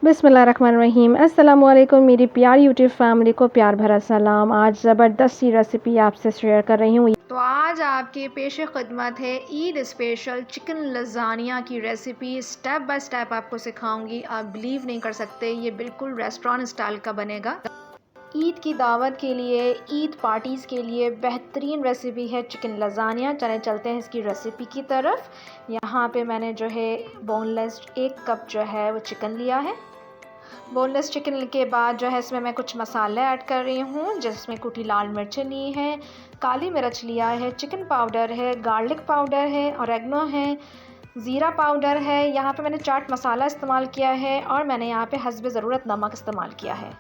बिस्मिल्लाहिर्रहमानिर्रहीम। अस्सलामुअलैकुम मेरी प्यारी यूट्यूब फैमिली को प्यार भरा सलाम। आज ज़बरदस्त सी रेसिपी आपसे शेयर कर रही हूँ। तो आज आपके पेश खिदमत है ईद स्पेशल चिकन लज़ानिया की रेसिपी। स्टेप बाय स्टेप आपको सिखाऊंगी। आप बिलीव नहीं कर सकते, ये बिल्कुल रेस्टोरेंट स्टाइल का बनेगा। ईद की दावत के लिए, ईद पार्टीज़ के लिए बेहतरीन रेसिपी है चिकन लज़ानिया। चलते हैं इसकी रेसिपी की तरफ। यहाँ पे मैंने जो है बोनलेस 1 कप जो है वो चिकन लिया है। बोनलेस चिकन के बाद जो है इसमें मैं कुछ मसाले ऐड कर रही हूँ, जिसमें कुटी लाल मिर्च ली है, काली मिर्च लिया है, चिकन पाउडर है, गार्लिक पाउडर है, ऑरेगनो है, ज़ीरा पाउडर है। यहाँ पे मैंने चाट मसाला इस्तेमाल किया है और मैंने यहाँ पे हस्बे ज़रूरत नमक इस्तेमाल किया है।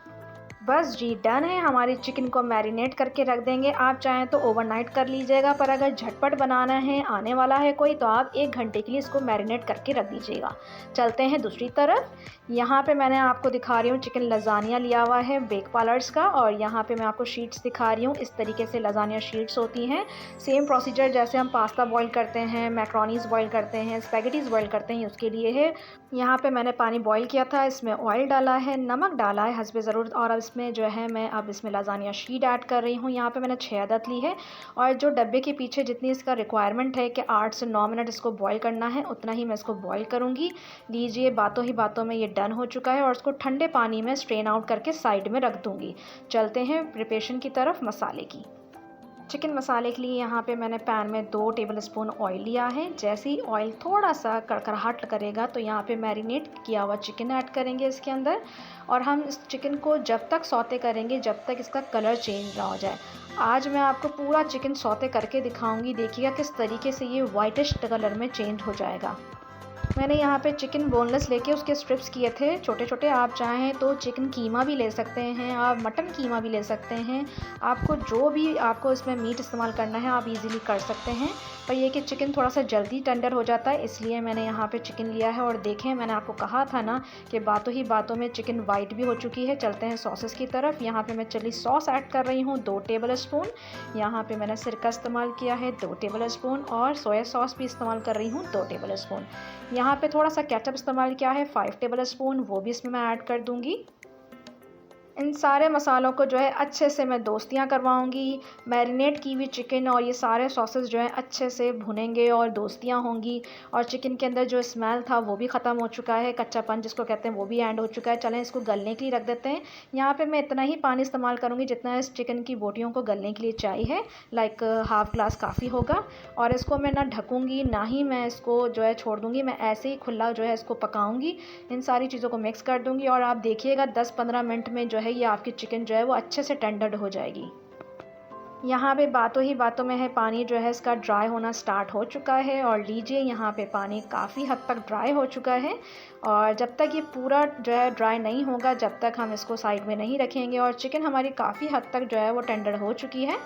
बस जी डन है। हमारी चिकन को मैरिनेट करके रख देंगे। आप चाहें तो ओवरनाइट कर लीजिएगा, पर अगर झटपट बनाना है, आने वाला है कोई, तो आप 1 घंटे के लिए इसको मैरिनेट करके रख दीजिएगा। चलते हैं दूसरी तरफ। यहाँ पे मैंने आपको दिखा रही हूँ चिकन लज़ानिया लिया हुआ है बेक पार्लर्स का, और यहाँ पे मैं आपको शीट्स दिखा रही हूँ। इस तरीके से लज़ानिया शीट्स होती हैं। सेम प्रोसीजर जैसे हम पास्ता बॉईल करते हैं, मैक्रोनीज़ बॉईल करते हैं, स्पैगेटीज़ बॉईल करते हैं, उसके लिए है। यहाँ पे मैंने पानी बॉईल किया था, इसमें ऑयल डाला है, नमक डाला है हस्बे ज़रूरत, और अब इसमें जो है मैं अब इसमें लज़ानिया शीट ऐड कर रही हूँ। यहाँ पे मैंने 6 अदद ली है, और जो डब्बे के पीछे जितनी इसका रिक्वायरमेंट है कि 8 से 9 मिनट इसको बॉईल करना है, उतना ही मैं इसको बॉईल करूँगी। लीजिए, बातों ही बातों में ये डन हो चुका है, और इसको ठंडे पानी में स्ट्रेन आउट करके साइड में रख दूँगी। चलते हैं प्रिपरेशन की तरफ मसाले की। चिकन मसाले के लिए यहाँ पे मैंने पैन में 2 टेबलस्पून ऑयल लिया है। जैसे ही ऑयल थोड़ा सा कड़कड़ाहट करेगा, तो यहाँ पे मैरिनेट किया हुआ चिकन ऐड करेंगे इसके अंदर, और हम इस चिकन को जब तक सौते करेंगे जब तक इसका कलर चेंज ना हो जाए। आज मैं आपको पूरा चिकन सौते करके दिखाऊंगी। देखिएगा किस तरीके से ये वाइटिश कलर में चेंज हो जाएगा। मैंने यहाँ पे चिकन बोनलेस लेके उसके स्ट्रिप्स किए थे छोटे छोटे। आप चाहें तो चिकन कीमा भी ले सकते हैं, आप मटन कीमा भी ले सकते हैं। आपको जो भी आपको इसमें मीट इस्तेमाल करना है आप इजीली कर सकते हैं, पर ये कि चिकन थोड़ा सा जल्दी टेंडर हो जाता है, इसलिए मैंने यहाँ पे चिकन लिया है। और देखें, मैंने आपको कहा था ना कि बातों ही बातों में चिकन वाइट भी हो चुकी है। चलते हैं सॉसेस की तरफ। यहाँ पे मैं चिली सॉस ऐड कर रही हूँ 2 टेबल स्पून। यहाँ पे मैंने सिरका इस्तेमाल किया है 2 टेबल स्पून, और सोया सॉस भी इस्तेमाल कर रही हूँ 2 टेबल स्पून। यहाँ पे थोड़ा सा केचप इस्तेमाल किया है 5 टेबल स्पून, वो भी इसमें मैं ऐड कर दूँगी। इन सारे मसालों को जो है अच्छे से मैं दोस्तियाँ करवाऊँगी। मैरिनेट की हुई चिकन और ये सारे सॉसेस जो हैं अच्छे से भुनेंगे और दोस्तियाँ होंगी, और चिकन के अंदर जो स्मेल था वो भी ख़त्म हो चुका है, कच्चापन जिसको कहते हैं वो भी एंड हो चुका है। चलें इसको गलने के लिए रख देते हैं। यहाँ पे मैं इतना ही पानी इस्तेमाल करूँगी जितना इस चिकन की बोटियों को गलने के लिए चाहिए, लाइक हाफ़ ग्लास काफ़ी होगा। और इसको मैं ना ढकूँगी ना ही मैं इसको जो है छोड़ दूँगी, मैं ऐसे ही खुला जो है इसको पकाऊँगी। इन सारी चीज़ों को मिक्स कर दूँगी, और आप देखिएगा 10-15 मिनट में जो है ये आपकी चिकन जो है वो अच्छे से टेंडर्ड हो जाएगी। यहाँ पे बातों ही बातों में है, पानी जो है इसका ड्राई होना स्टार्ट हो चुका है, और लीजिए यहाँ पे पानी काफ़ी हद तक ड्राई हो चुका है। और जब तक ये पूरा जो है ड्राई नहीं होगा, जब तक हम इसको साइड में नहीं रखेंगे। और चिकन हमारी काफ़ी हद तक जो है वो टेंडर हो चुकी है।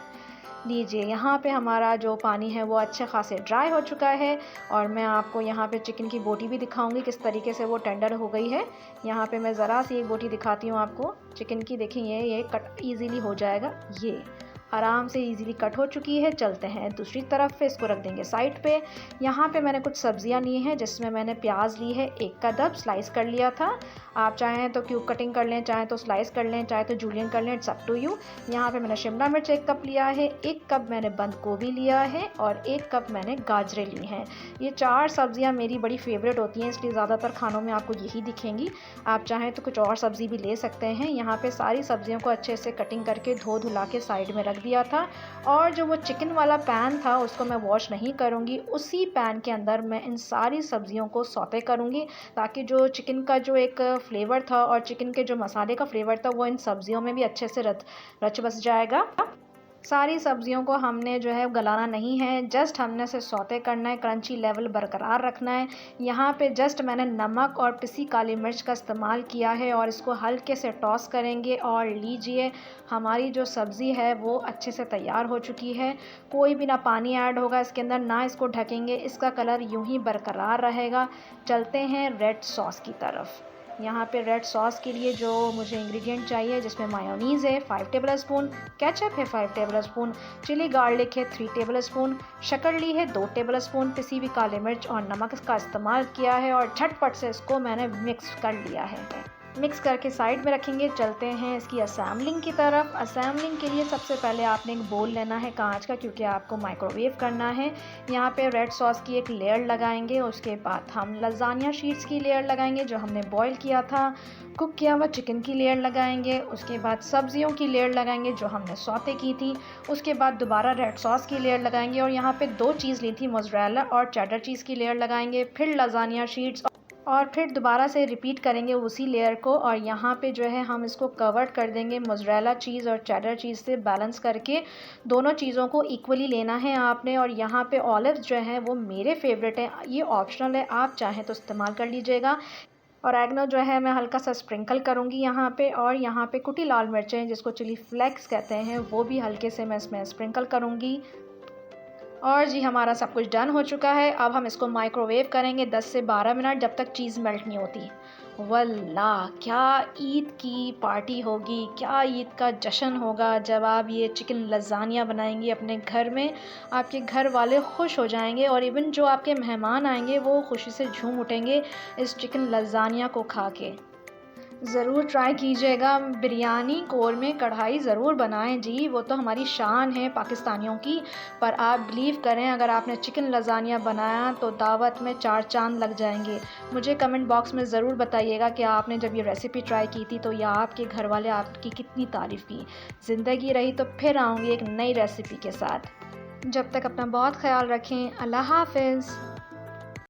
लीजिए, यहाँ पे हमारा जो पानी है वो अच्छे खासे ड्राई हो चुका है, और मैं आपको यहाँ पे चिकन की बोटी भी दिखाऊंगी किस तरीके से वो टेंडर हो गई है। यहाँ पे मैं ज़रा सी एक बोटी दिखाती हूँ आपको चिकन की। देखिए, ये कट ईज़िली हो जाएगा, ये आराम से इजीली कट हो चुकी है। चलते हैं दूसरी तरफ पे, इसको रख देंगे साइड पे। यहाँ पे मैंने कुछ सब्जियाँ ली हैं, जिसमें मैंने प्याज ली है 1 अदद, स्लाइस कर लिया था। आप चाहें तो क्यूब कटिंग कर लें, चाहें तो स्लाइस कर लें, चाहे तो जूलियन कर लें, इट्स अप टू यू। यहाँ पे मैंने शिमला मिर्च 1 कप लिया है, 1 कप मैंने बंद गोभी लिया है, और 1 कप मैंने गाजरें ली हैं। ये 4 सब्जियाँ मेरी बड़ी फेवरेट होती हैं, इसलिए ज़्यादातर खानों में आपको यही दिखेंगी। आप चाहें तो कुछ और सब्ज़ी भी ले सकते हैं। यहाँ पे सारी सब्जियों को अच्छे से कटिंग करके धो धुला के साइड में रख दिया था। और जो वो चिकन वाला पैन था उसको मैं वॉश नहीं करूँगी, उसी पैन के अंदर मैं इन सारी सब्जियों को सौते करूँगी, ताकि जो चिकन का जो एक फ्लेवर था और चिकन के जो मसाले का फ्लेवर था वो इन सब्जियों में भी अच्छे से रच बस जाएगा। सारी सब्जियों को हमने जो है गलाना नहीं है, जस्ट हमने से सौते करना है, क्रंची लेवल बरकरार रखना है। यहाँ पे जस्ट मैंने नमक और पिसी काली मिर्च का इस्तेमाल किया है, और इसको हल्के से टॉस करेंगे। और लीजिए, हमारी जो सब्ज़ी है वो अच्छे से तैयार हो चुकी है। कोई भी ना पानी ऐड होगा इसके अंदर, ना इसको ढकेंगे, इसका कलर यूं ही बरकरार रहेगा। चलते हैं रेड सॉस की तरफ। यहाँ पे रेड सॉस के लिए जो मुझे इंग्रेडिएंट चाहिए, जिसमें मायोनीज़ है 5 टेबल स्पून, केचप है 5 टेबल स्पून, चिली गार्लिक है 3 टेबल स्पून, शक्कर ली है 2 टेबल स्पून, पिसी हुई काली मिर्च और नमक का इस्तेमाल किया है, और झटपट से इसको मैंने मिक्स कर लिया है। मिक्स करके साइड में रखेंगे। चलते हैं इसकी असेंबलिंग की तरफ। असेंबलिंग के लिए सबसे पहले आपने एक बोल लेना है कांच का, क्योंकि आपको माइक्रोवेव करना है। यहाँ पे रेड सॉस की एक लेयर लगाएंगे। उसके बाद हम लजानिया शीट्स की लेयर लगाएंगे जो हमने बॉईल किया था। कुक किया हुआ चिकन की लेयर लगाएंगे। उसके बाद सब्जियों की लेयर लगाएंगे जो हमने सौते की थी। उसके बाद दोबारा रेड सॉस की लेयर लगाएंगे और यहाँ पे 2 चीज़ ली थी, मोज़रेला और चेडर चीज़ की लेयर लगाएंगे। फिर लजानिया शीट्स और फिर दोबारा से रिपीट करेंगे उसी लेयर को, और यहाँ पे जो है हम इसको कवर कर देंगे मोज़रेला चीज़ और चेडर चीज़ से बैलेंस करके। दोनों चीज़ों को इक्वली लेना है आपने। और यहाँ पे ऑलिव्स जो हैं वो मेरे फेवरेट हैं, ये ऑप्शनल है, आप चाहें तो इस्तेमाल कर लीजिएगा। और एगनो जो है मैं हल्का सा स्प्रिंकल करूँगी यहाँ पे। और यहाँ पे कुटी लाल मिर्चें जिसको चिली फ्लेक्स कहते हैं वो भी हल्के से मैं इसमें स्प्रिंकल करूँगी। और जी हमारा सब कुछ डन हो चुका है। अब हम इसको माइक्रोवेव करेंगे 10 से 12 मिनट, जब तक चीज़ मेल्ट नहीं होती। वल्लाह क्या ईद की पार्टी होगी, क्या ईद का जश्न होगा जब आप ये चिकन लजानिया बनाएंगी अपने घर में। आपके घर वाले खुश हो जाएंगे और इवन जो आपके मेहमान आएंगे वो खुशी से झूम उठेंगे इस चिकन लजानिया को खा के। ज़रूर ट्राई कीजिएगा। बिरयानी कौरमे कढ़ाई ज़रूर बनाएं जी, वो तो हमारी शान है पाकिस्तानियों की। पर आप बिलीव करें, अगर आपने चिकन लजानिया बनाया तो दावत में 4 चांद लग जाएंगे। मुझे कमेंट बॉक्स में ज़रूर बताइएगा कि आपने जब ये रेसिपी ट्राई की थी तो या आपके घर वाले आपकी कितनी तारीफ़ की। ज़िंदगी रही तो फिर आऊँगी एक नई रेसिपी के साथ। जब तक अपना बहुत ख्याल रखें। अल्लाह हाफ़िज़।